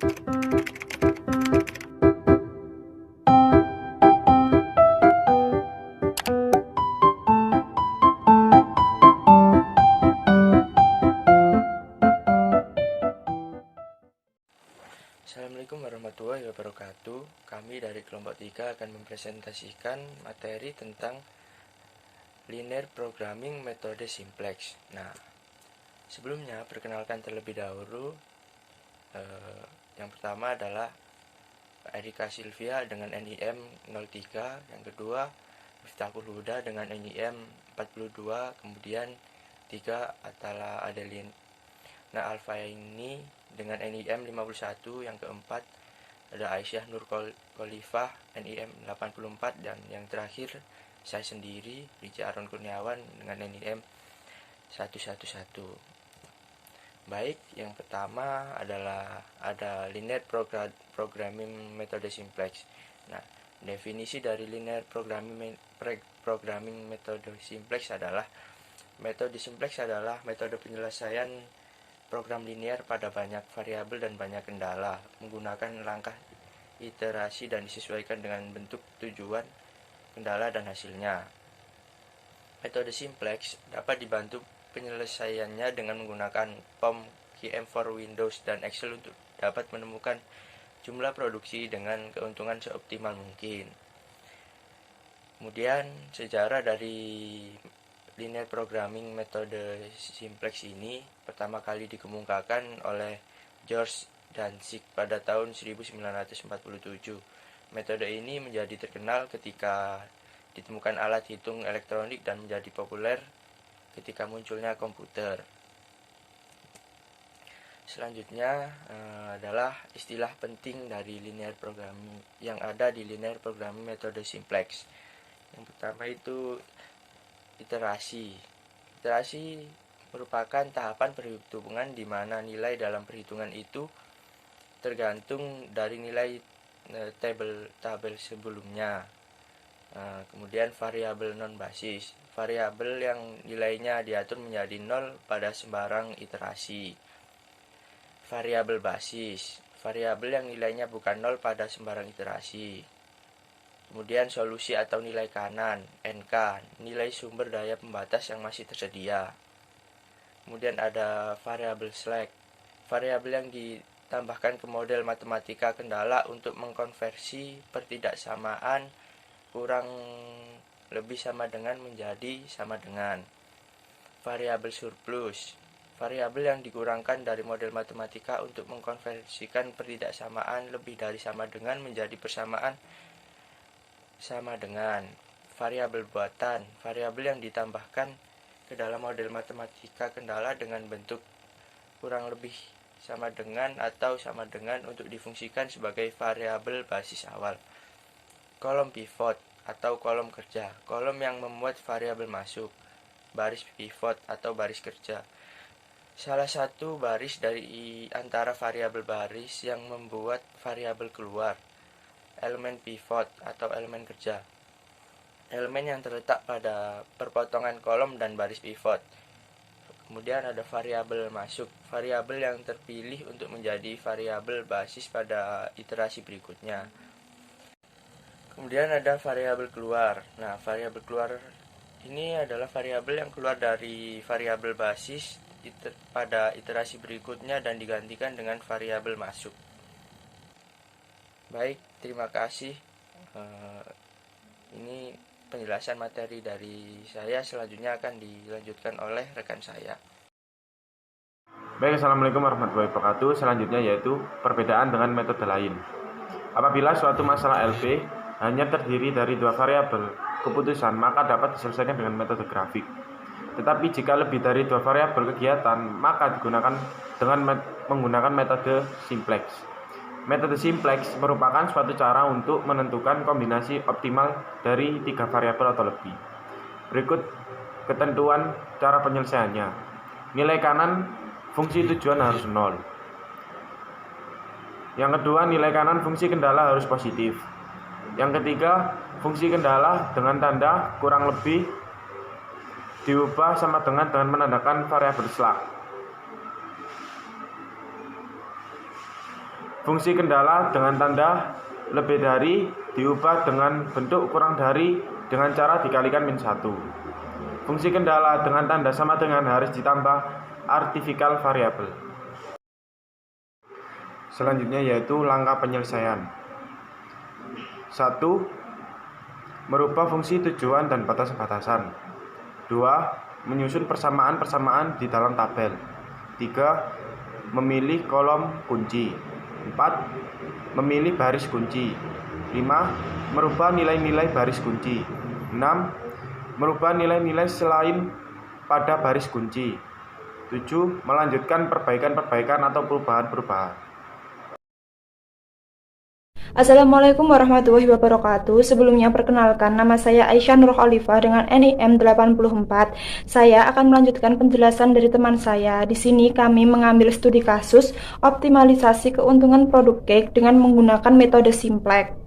Assalamualaikum warahmatullahi wabarakatuh. Kami dari kelompok 3 akan mempresentasikan materi tentang linear programming metode simplex. Nah, sebelumnya perkenalkan terlebih dahulu. Yang pertama adalah Erika Silvia dengan NIM 03, yang kedua Miftahul Huda dengan NIM 42, kemudian 3 Atala Adeline. Nah, Alfa ini dengan NIM 51, yang keempat ada Aisyah Nur Khalifah NIM 84, dan yang terakhir saya sendiri Rija Aron Kurniawan dengan NIM 111. Baik, yang pertama adalah ada linear programming metode simplex. Nah, definisi dari linear programming metode simplex adalah metode simplex adalah metode penyelesaian program linear pada banyak variabel dan banyak kendala menggunakan langkah iterasi dan disesuaikan dengan bentuk tujuan, kendala, dan hasilnya. Metode simplex dapat dibantu penyelesaiannya dengan menggunakan POM, QM for Windows, dan Excel untuk dapat menemukan jumlah produksi dengan keuntungan seoptimal mungkin. Kemudian sejarah dari linear programming metode simplex ini pertama kali dikemukakan oleh George Danzig pada tahun 1947. Metode ini menjadi terkenal ketika ditemukan alat hitung elektronik dan menjadi populer ketika munculnya komputer. Selanjutnya adalah istilah penting dari linear programming yang ada di linear programming metode simplex. Yang pertama itu iterasi. Iterasi merupakan tahapan perhitungan di mana nilai dalam perhitungan itu tergantung dari nilai tabel sebelumnya. Kemudian variabel non-basis, variabel yang nilainya diatur menjadi 0 pada sembarang iterasi. Variabel basis, variabel yang nilainya bukan 0 pada sembarang iterasi. Kemudian solusi atau nilai kanan, NK, nilai sumber daya pembatas yang masih tersedia. Kemudian ada variabel slack, variabel yang ditambahkan ke model matematika kendala untuk mengkonversi pertidaksamaan kurang lebih sama dengan menjadi sama dengan. Variabel surplus, variabel yang dikurangkan dari model matematika untuk mengkonversikan pertidaksamaan lebih dari sama dengan menjadi persamaan sama dengan. Variabel buatan, variabel yang ditambahkan ke dalam model matematika kendala dengan bentuk kurang lebih sama dengan atau sama dengan untuk difungsikan sebagai variabel basis awal. Kolom pivot atau kolom kerja, kolom yang memuat variabel masuk. Baris pivot atau baris kerja, salah satu baris dari antara variabel baris yang membuat variabel keluar. Elemen pivot atau elemen kerja, elemen yang terletak pada perpotongan kolom dan baris pivot. Kemudian ada variabel masuk, variabel yang terpilih untuk menjadi variabel basis pada iterasi berikutnya. Kemudian ada variabel keluar. Nah, variabel keluar ini adalah variabel yang keluar dari variabel basis pada iterasi berikutnya dan digantikan dengan variabel masuk. Baik, terima kasih. Ini penjelasan materi dari saya. Selanjutnya akan dilanjutkan oleh rekan saya. Baik, Assalamualaikum warahmatullahi wabarakatuh. Selanjutnya yaitu perbedaan dengan metode lain. Apabila suatu masalah LP hanya terdiri dari dua variabel keputusan, maka dapat diselesaikan dengan metode grafik. Tetapi jika lebih dari dua variabel kegiatan, maka digunakan dengan menggunakan metode simplex. Metode simplex merupakan suatu cara untuk menentukan kombinasi optimal dari tiga variabel atau lebih. Berikut ketentuan cara penyelesaiannya. Nilai kanan fungsi tujuan harus 0. Yang kedua, nilai kanan fungsi kendala harus positif. Yang ketiga, fungsi kendala dengan tanda kurang lebih diubah sama dengan menandakan variabel slack. Fungsi kendala dengan tanda lebih dari diubah dengan bentuk kurang dari dengan cara dikalikan -1. Fungsi kendala dengan tanda sama dengan harus ditambah artificial variable. Selanjutnya yaitu langkah penyelesaian. 1. Merubah fungsi tujuan dan batas-batasan. 2. Menyusun persamaan-persamaan di dalam tabel. 3. Memilih kolom kunci. 4. Memilih baris kunci. 5. Merubah nilai-nilai baris kunci. 6. Merubah nilai-nilai selain pada baris kunci. 7. Melanjutkan perbaikan-perbaikan atau perubahan-perubahan. Assalamualaikum warahmatullahi wabarakatuh. Sebelumnya perkenalkan, nama saya Aisyah Nur Khalifah dengan NIM 84. Saya akan melanjutkan penjelasan dari teman saya. Di sini kami mengambil studi kasus optimalisasi keuntungan produk cake dengan menggunakan metode simplex.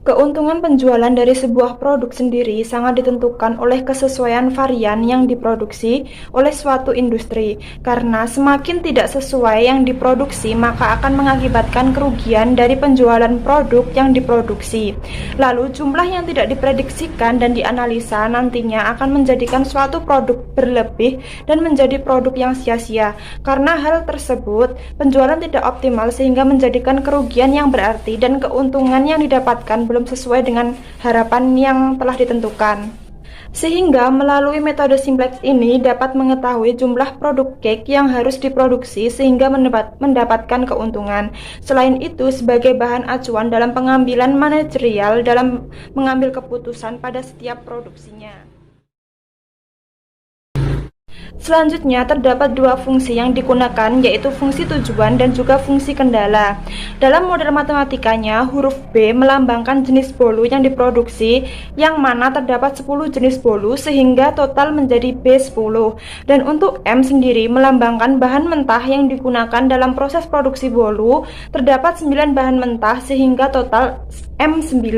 Keuntungan penjualan dari sebuah produk sendiri sangat ditentukan oleh kesesuaian varian yang diproduksi oleh suatu industri. Karena semakin tidak sesuai yang diproduksi, maka akan mengakibatkan kerugian dari penjualan produk yang diproduksi. Lalu jumlah yang tidak diprediksikan dan dianalisa nantinya akan menjadikan suatu produk berlebih dan menjadi produk yang sia-sia. Karena hal tersebut, penjualan tidak optimal sehingga menjadikan kerugian yang berarti dan keuntungan yang didapatkan belum sesuai dengan harapan yang telah ditentukan. Sehingga melalui metode simplex ini dapat mengetahui jumlah produk cake yang harus diproduksi sehingga mendapatkan keuntungan. Selain itu, sebagai bahan acuan dalam pengambilan manajerial dalam mengambil keputusan pada setiap produksinya. Selanjutnya terdapat dua fungsi yang digunakan, yaitu fungsi tujuan dan juga fungsi kendala. Dalam model matematikanya, huruf B melambangkan jenis bolu yang diproduksi, yang mana terdapat 10 jenis bolu sehingga total menjadi B10. Dan untuk M sendiri melambangkan bahan mentah yang digunakan dalam proses produksi bolu, terdapat 9 bahan mentah sehingga total M9.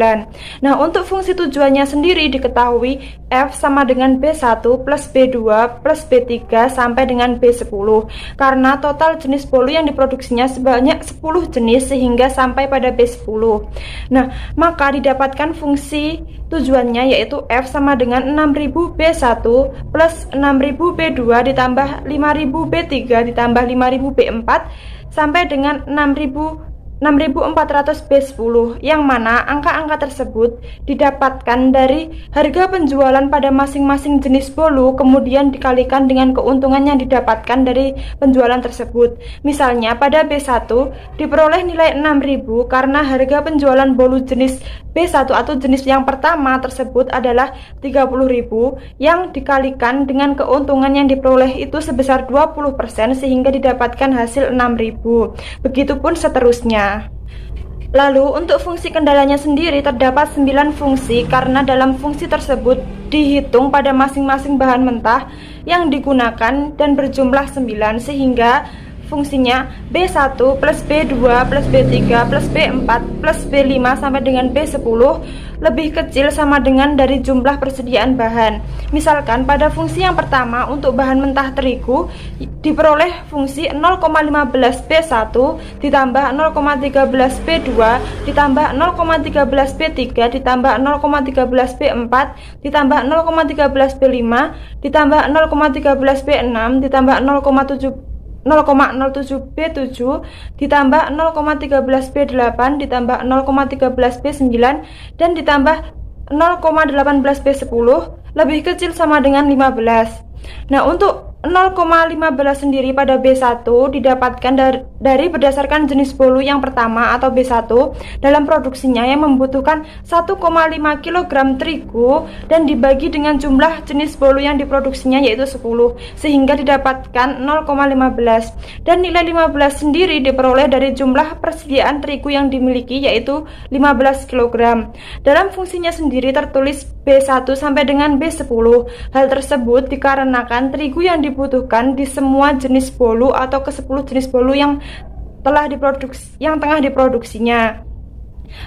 Nah, untuk fungsi tujuannya sendiri diketahui F sama dengan B1 plus B2 plus B3 sampai dengan B10. Karena total jenis bolu yang diproduksinya sebanyak 10 jenis sehingga sampai pada B10. Nah, maka didapatkan fungsi tujuannya yaitu F sama dengan 6000 B1 plus 6000 B2 ditambah 5000 B3 ditambah 5000 B4 sampai dengan 6400 B10, yang mana angka-angka tersebut didapatkan dari harga penjualan pada masing-masing jenis bolu kemudian dikalikan dengan keuntungan yang didapatkan dari penjualan tersebut. Misalnya pada B1 diperoleh nilai 6000 karena harga penjualan bolu jenis B1 atau jenis yang pertama tersebut adalah 30.000 yang dikalikan dengan keuntungan yang diperoleh itu sebesar 20% sehingga didapatkan hasil 6.000. Begitupun seterusnya. Lalu untuk fungsi kendalanya sendiri terdapat 9 fungsi karena dalam fungsi tersebut dihitung pada masing-masing bahan mentah yang digunakan dan berjumlah 9 sehingga fungsinya B1 plus B2 plus B3 plus B4 plus B5 sampai dengan B10 lebih kecil sama dengan dari jumlah persediaan bahan. Misalkan pada fungsi yang pertama untuk bahan mentah terigu diperoleh fungsi 0,15 B1 ditambah 0,13 B2 ditambah 0,13 B3 ditambah 0,13 B4 ditambah 0,13 B5 ditambah 0,13 B6 ditambah 0,07 B7 ditambah 0,13 B8 ditambah 0,13 B9 dan ditambah 0,18 B10 lebih kecil sama dengan 15. Nah, untuk 0,15 sendiri pada B1 didapatkan dari berdasarkan jenis bolu yang pertama atau B1 dalam produksinya yang membutuhkan 1,5 kg terigu dan dibagi dengan jumlah jenis bolu yang diproduksinya yaitu 10 sehingga didapatkan 0,15 dan nilai 15 sendiri diperoleh dari jumlah persediaan terigu yang dimiliki yaitu 15 kg. Dalam fungsinya sendiri tertulis B1 sampai dengan B10. Hal tersebut dikarenakan terigu yang dibutuhkan di semua jenis bolu atau ke 10 jenis bolu yang tengah diproduksinya.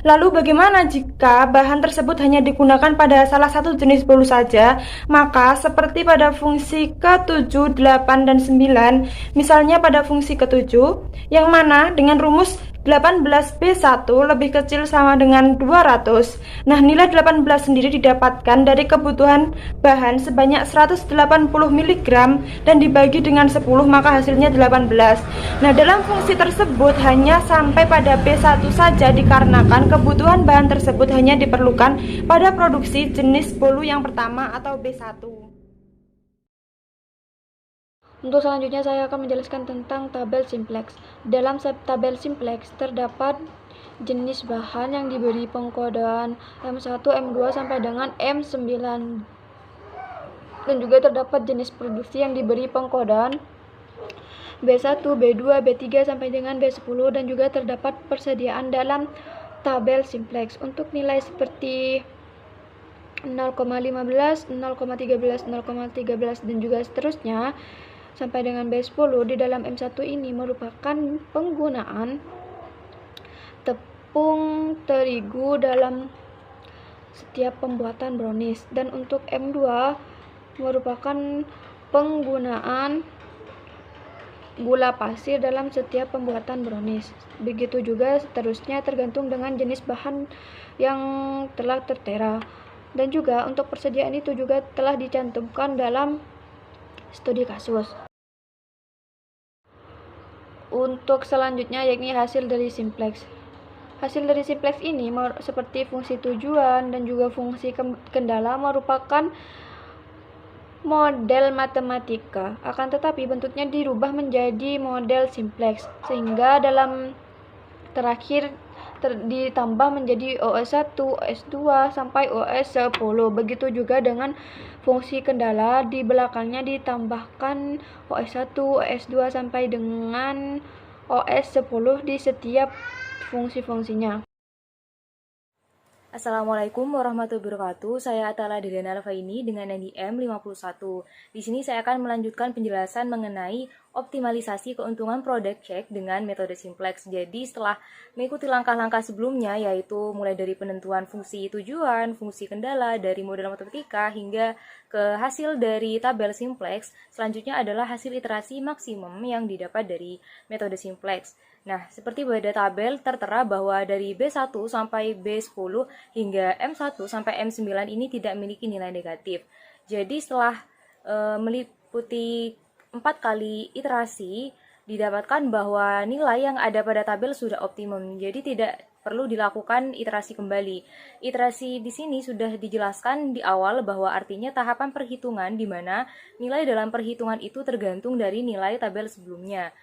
Lalu bagaimana jika bahan tersebut hanya digunakan pada salah satu jenis bolu saja? Maka seperti pada fungsi ke-7, 8, dan 9, misalnya pada fungsi ke-7, yang mana dengan rumus 18B1 lebih kecil sama dengan 200. Nah, nilai 18 sendiri didapatkan dari kebutuhan bahan sebanyak 180 mg dan dibagi dengan 10, maka hasilnya 18. Nah, dalam fungsi tersebut hanya sampai pada B1 saja dikarenakan kebutuhan bahan tersebut hanya diperlukan pada produksi jenis bolu yang pertama atau B1. Untuk selanjutnya saya akan menjelaskan tentang tabel simplex. Dalam tabel simplex terdapat jenis bahan yang diberi pengkodean M1, M2 sampai dengan M9. Dan juga terdapat jenis produksi yang diberi pengkodean B1, B2, B3 sampai dengan B10, dan juga terdapat persediaan dalam tabel simplex untuk nilai seperti 0,15, 0,13, 0,13 dan juga seterusnya sampai dengan B10 di dalam M1 ini merupakan penggunaan tepung terigu dalam setiap pembuatan brownies, dan untuk M2 merupakan penggunaan gula pasir dalam setiap pembuatan brownies. Begitu juga seterusnya tergantung dengan jenis bahan yang telah tertera. Dan juga untuk persediaan itu juga telah dicantumkan dalam studi kasus. Untuk selanjutnya yakni hasil dari simplex. Hasil dari simplex ini seperti fungsi tujuan dan juga fungsi kendala merupakan model matematika, akan tetapi bentuknya dirubah menjadi model simplex, sehingga dalam terakhir ditambah menjadi OS1, OS2 sampai OS10. Begitu juga dengan fungsi kendala, di belakangnya ditambahkan OS1, OS2 sampai dengan OS10 di setiap fungsi-fungsinya. Assalamualaikum warahmatullahi wabarakatuh. Saya Atala Deliana Alfaini dengan NDM 51. Di sini saya akan melanjutkan penjelasan mengenai optimalisasi keuntungan product check dengan metode simplex. Jadi setelah mengikuti langkah-langkah sebelumnya, yaitu mulai dari penentuan fungsi tujuan, fungsi kendala, dari model matematika hingga ke hasil dari tabel simplex, selanjutnya adalah hasil iterasi maksimum yang didapat dari metode simplex. Nah, seperti pada tabel tertera bahwa dari B1 sampai B10 hingga M1 sampai M9 ini tidak memiliki nilai negatif. Jadi setelah meliputi 4 kali iterasi, didapatkan bahwa nilai yang ada pada tabel sudah optimum. Jadi tidak perlu dilakukan iterasi kembali. Iterasi di sini sudah dijelaskan di awal bahwa artinya tahapan perhitungan di mana nilai dalam perhitungan itu tergantung dari nilai tabel sebelumnya.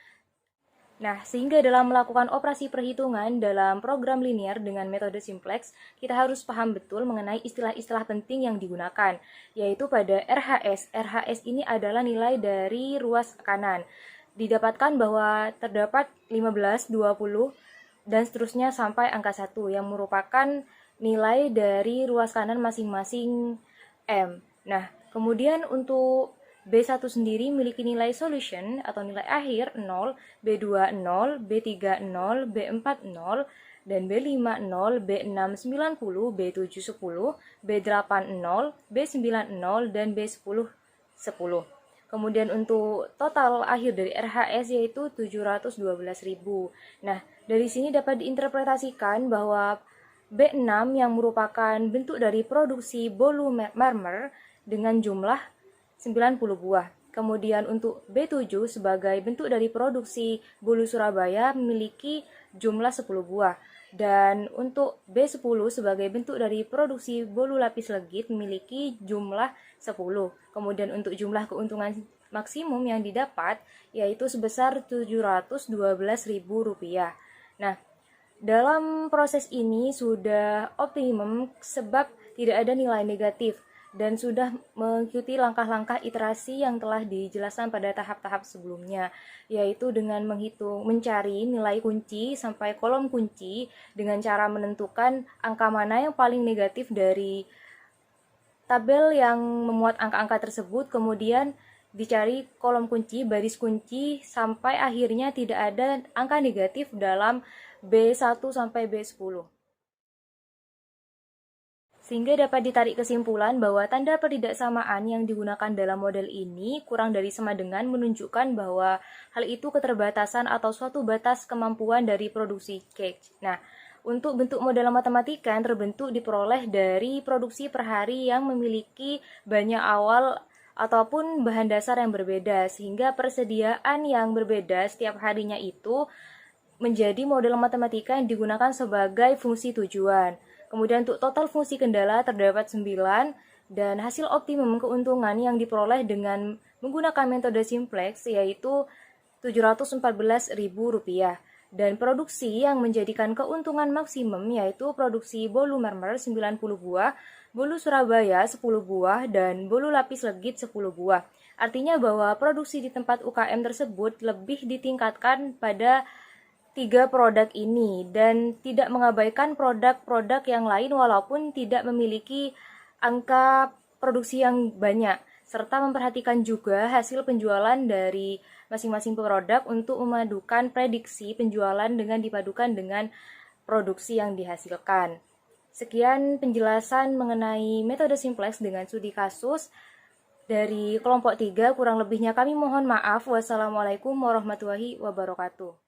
Nah, sehingga dalam melakukan operasi perhitungan dalam program linear dengan metode simplex, kita harus paham betul mengenai istilah-istilah penting yang digunakan, yaitu pada RHS. RHS ini adalah nilai dari ruas kanan. Didapatkan bahwa terdapat 15, 20, dan seterusnya sampai angka 1 yang merupakan nilai dari ruas kanan masing-masing M. Nah, kemudian untuk B1 sendiri memiliki nilai solution atau nilai akhir 0, B2 0, B3 0, B4 0, dan B5 0, B6 90, B7 10, B8 0, B9 0, dan B10 10. Kemudian untuk total akhir dari RHS yaitu 712.000. Nah, dari sini dapat diinterpretasikan bahwa B6 yang merupakan bentuk dari produksi bolu marmer dengan jumlah 90 buah. Kemudian untuk B7 sebagai bentuk dari produksi bolu Surabaya memiliki jumlah 10 buah. Dan untuk B10 sebagai bentuk dari produksi bolu lapis legit memiliki jumlah 10. Kemudian untuk jumlah keuntungan maksimum yang didapat yaitu sebesar Rp712.000. Nah, dalam proses ini sudah optimum sebab tidak ada nilai negatif dan sudah mengikuti langkah-langkah iterasi yang telah dijelaskan pada tahap-tahap sebelumnya, yaitu dengan mencari nilai kunci sampai kolom kunci dengan cara menentukan angka mana yang paling negatif dari tabel yang memuat angka-angka tersebut, kemudian dicari kolom kunci, baris kunci, sampai akhirnya tidak ada angka negatif dalam B1 sampai B10. Sehingga dapat ditarik kesimpulan bahwa tanda pertidaksamaan yang digunakan dalam model ini kurang dari sama dengan menunjukkan bahwa hal itu keterbatasan atau suatu batas kemampuan dari produksi cake. Nah, untuk bentuk model matematika yang terbentuk diperoleh dari produksi per hari yang memiliki banyak awal ataupun bahan dasar yang berbeda, sehingga persediaan yang berbeda setiap harinya itu menjadi model matematika yang digunakan sebagai fungsi tujuan. Kemudian untuk total fungsi kendala terdapat 9 dan hasil optimum keuntungan yang diperoleh dengan menggunakan metode simplex yaitu Rp714.000 dan produksi yang menjadikan keuntungan maksimum yaitu produksi bolu mermer 90 buah, bolu Surabaya 10 buah, dan bolu lapis legit 10 buah. Artinya bahwa produksi di tempat UKM tersebut lebih ditingkatkan pada 3 produk ini dan tidak mengabaikan produk-produk yang lain walaupun tidak memiliki angka produksi yang banyak, serta memperhatikan juga hasil penjualan dari masing-masing produk untuk memadukan prediksi penjualan dengan dipadukan dengan produksi yang dihasilkan. Sekian penjelasan mengenai metode simplex dengan studi kasus dari kelompok 3, kurang lebihnya kami mohon maaf. Wassalamualaikum warahmatullahi wabarakatuh.